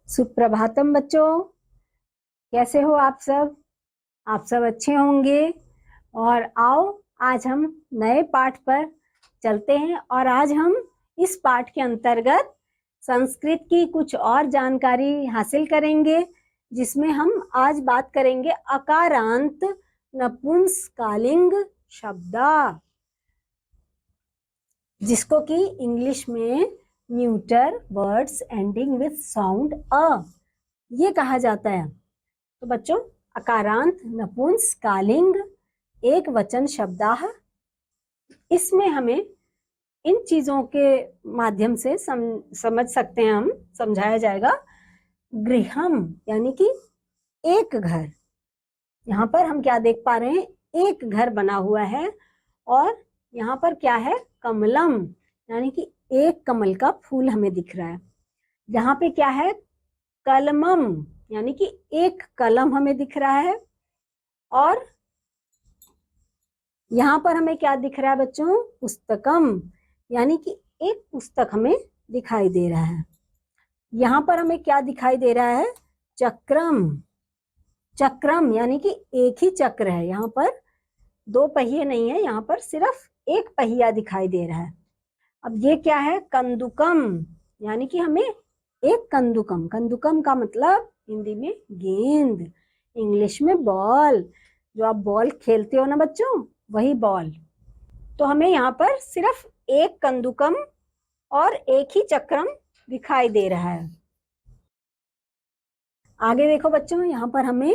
सुप्रभातम बच्चों, कैसे हो आप सब? आप सब अच्छे होंगे। और आओ, आज हम नए पाठ पर चलते हैं और आज हम इस पाठ के अंतर्गत संस्कृत की कुछ और जानकारी हासिल करेंगे, जिसमें हम आज बात करेंगे अकारांत नपुंसकलिंग शब्दा, जिसको कि इंग्लिश में neuter words ending with sound अ ये कहा जाता है। तो बच्चों, अकारांत नपुंसकलिंग एक वचन शब्दाह, इसमें हमें इन चीजों के माध्यम से समझ सकते हैं, हम समझाया जाएगा। गृहम यानी कि एक घर। यहाँ पर हम क्या देख पा रहे हैं? एक घर बना हुआ है। और यहाँ पर क्या है? कमलम यानी कि एक कमल का फूल हमें दिख रहा है। यहाँ पे क्या है? कलमम यानी कि एक कलम हमें दिख रहा है। और यहाँ पर हमें क्या दिख रहा है बच्चों? पुस्तकम यानी कि एक पुस्तक हमें दिखाई दे रहा है। यहाँ पर हमें क्या दिखाई दे रहा है? चक्रम। चक्रम यानी कि एक ही चक्र है, यहाँ पर दो पहिए नहीं है, यहाँ पर सिर्फ एक पहिया दिखाई दे रहा है। अब ये क्या है? कंदुकम यानी कि हमें एक कंदुकम। कंदुकम का मतलब हिंदी में गेंद, इंग्लिश में बॉल। जो आप बॉल खेलते हो ना बच्चों, वही बॉल। तो हमें यहाँ पर सिर्फ एक कंदुकम और एक ही चक्रम दिखाई दे रहा है। आगे देखो बच्चों, यहाँ पर हमें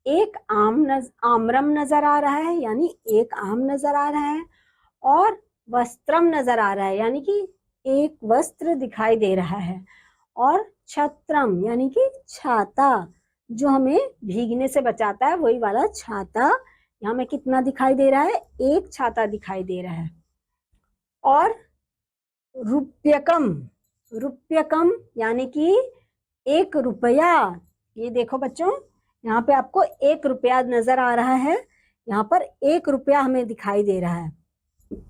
एक आम्रम नजर आ रहा है, यानी एक आम नजर आ रहा है। और वस्त्रम नजर आ रहा है, यानी कि एक वस्त्र दिखाई दे रहा है। और छत्रम यानी कि छाता, जो हमें भीगने से बचाता है, वही वाला छाता। यहाँ में कितना दिखाई दे रहा है? एक छाता दिखाई दे रहा है। और रुप्यकम, रुप्यकम यानी कि एक रुपया। ये देखो बच्चों, यहाँ पे आपको एक रुपया नजर आ रहा है। यहाँ पर एक रुपया हमें दिखाई दे रहा है।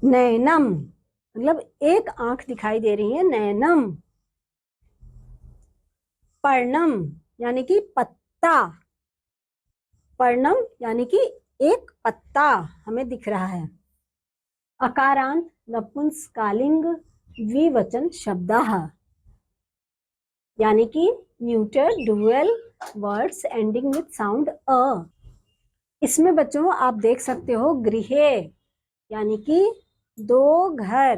नैनम मतलब एक आंख दिखाई दे रही है, नैनम। पर्णम यानी कि पत्ता। पर्णम यानी कि एक पत्ता हमें दिख रहा है। अकारांत नपुंसकलिंग द्विवचन शब्दाः यानी कि neuter dual words ending with sound अ। इसमें बच्चों आप देख सकते हो गृहे यानी कि दो घर।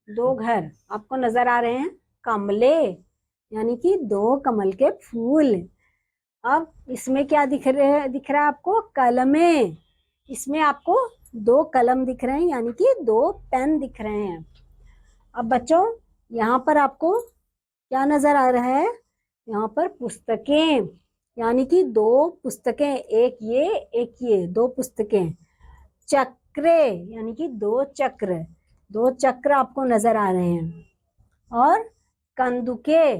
दो घर आपको नजर आ रहे हैं। कमले यानी कि दो कमल के फूल। अब इसमें क्या दिख रहा है आपको? कलमे। इसमें आपको दो कलम दिख रहे हैं, यानी कि दो पेन दिख रहे हैं। अब बच्चों, यहाँ पर आपको क्या नजर आ रहा है? यहाँ पर पुस्तकें, यानी कि दो पुस्तकें, एक ये, दो पुस्तकें। चक्रे यानी कि दो चक्र, दो चक्र आपको नजर आ रहे हैं। और कंदुके,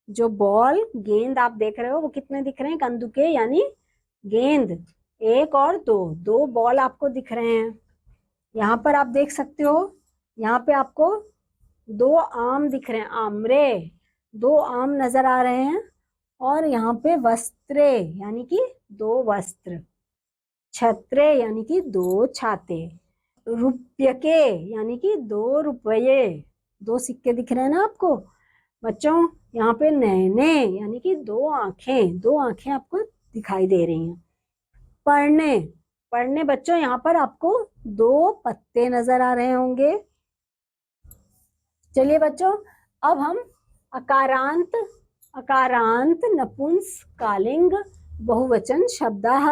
जो बॉल गेंद आप देख रहे हो, वो कितने दिख रहे हैं? कंदुके यानी गेंद, एक और दो, दो बॉल आपको दिख रहे हैं। यहाँ पर आप देख सकते हो, यहाँ पे आपको दो आम दिख रहे हैं, आमरे, दो आम नजर आ रहे हैं। और यहाँ पे वस्त्रे यानी कि दो वस्त्र। छत्रे यानी कि दो छाते। रुपयके यानी कि दो रुपये, दो सिक्के दिख रहे हैं ना आपको बच्चों। यहाँ पे नैने यानी कि दो आंखें, दो आंखें आपको दिखाई दे रही हैं। पढ़ने, पढ़ने बच्चों, यहाँ पर आपको दो पत्ते नजर आ रहे होंगे। चलिए बच्चों, अब हम अकारांत अकारांत नपुंसकलिंग बहुवचन शब्दाः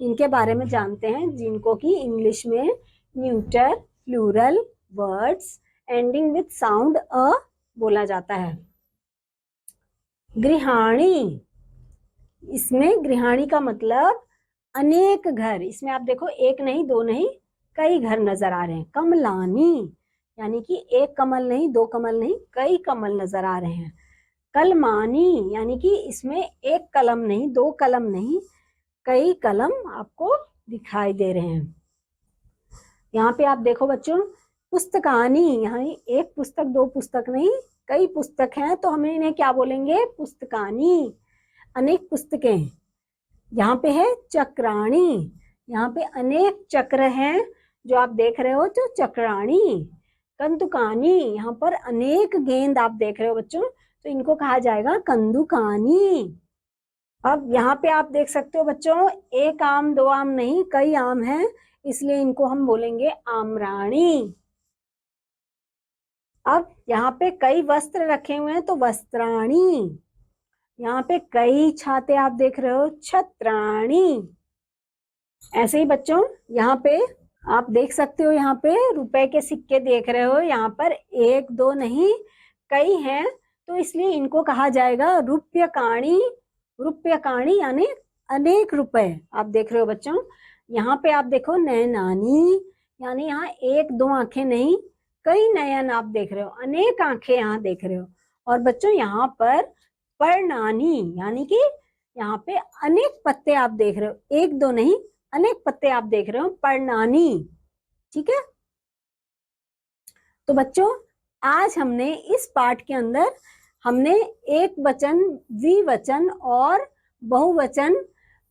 इनके बारे में जानते हैं, जिनको कि इंग्लिश में neuter plural words ending with sound अ बोला जाता है। गृहाणी, इसमें गृहाणी का मतलब अनेक घर। इसमें आप देखो, एक नहीं, दो नहीं, कई घर नजर आ रहे हैं। कमलानी यानी कि एक कमल नहीं, दो कमल नहीं, कई कमल नजर आ रहे हैं। कलमानी यानी कि इसमें एक कलम नहीं, दो कलम नहीं, कई कलम आपको दिखाई दे रहे हैं। यहाँ पे आप देखो बच्चों, पुस्तकानी, यहाँ एक पुस्तक दो पुस्तक नहीं, कई पुस्तक हैं तो हमें इन्हें क्या बोलेंगे? पुस्तकानी। अनेक पुस्तकें। यहाँ पे है चक्राणी, यहाँ पे अनेक चक्र हैं जो आप देख रहे हो, तो चक्राणी। कंदुकानी, यहाँ पर अनेक गेंद आप देख रहे हो बच्चों, तो इनको कहा जाएगा कंदुकानी। अब यहाँ पे आप देख सकते हो बच्चों, एक आम दो आम नहीं, कई आम हैं, इसलिए इनको हम बोलेंगे आम्राणी। अब यहाँ पे कई वस्त्र रखे हुए हैं तो वस्त्राणी। यहाँ पे कई छाते आप देख रहे हो, छत्राणी। ऐसे ही बच्चों यहाँ पे आप देख सकते हो, यहाँ पे रुपए के सिक्के देख रहे हो, यहाँ पर एक दो नहीं कई हैं, तो इसलिए इनको कहा जाएगा रुपयकाणी। रुपयकाणी यानी अनेक रुपए। आप देख रहे हो बच्चों, यहाँ पे आप देखो नयनानी, यानी यहाँ एक दो आंखें नहीं, कई नयन आप देख रहे हो, अनेक आंखें यहाँ देख रहे हो। और बच्चों यहाँ पर पर्णानी, यानी कि यहाँ पे अनेक पत्ते आप देख रहे हो, एक दो नहीं अनेक पत्ते आप देख रहे हो, पर्णानी। ठीक है, तो बच्चों आज हमने इस पाठ के अंदर हमने एक वचन, द्विवचन और बहुवचन,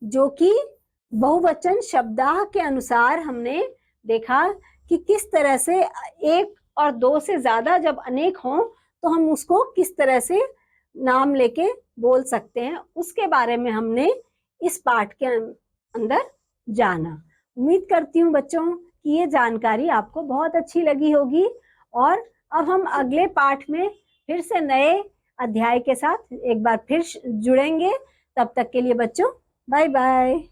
जो कि बहुवचन शब्दाह के अनुसार हमने देखा कि किस तरह से एक और दो से ज्यादा जब अनेक हों तो हम उसको किस तरह से नाम लेके बोल सकते हैं, उसके बारे में हमने इस पाठ के अंदर जाना। उम्मीद करती हूँ बच्चों कि ये जानकारी आपको बहुत अच्छी लगी होगी। और अब हम अगले पाठ में फिर से नए अध्याय के साथ एक बार फिर जुड़ेंगे। तब तक के लिए बच्चों बाय बाय।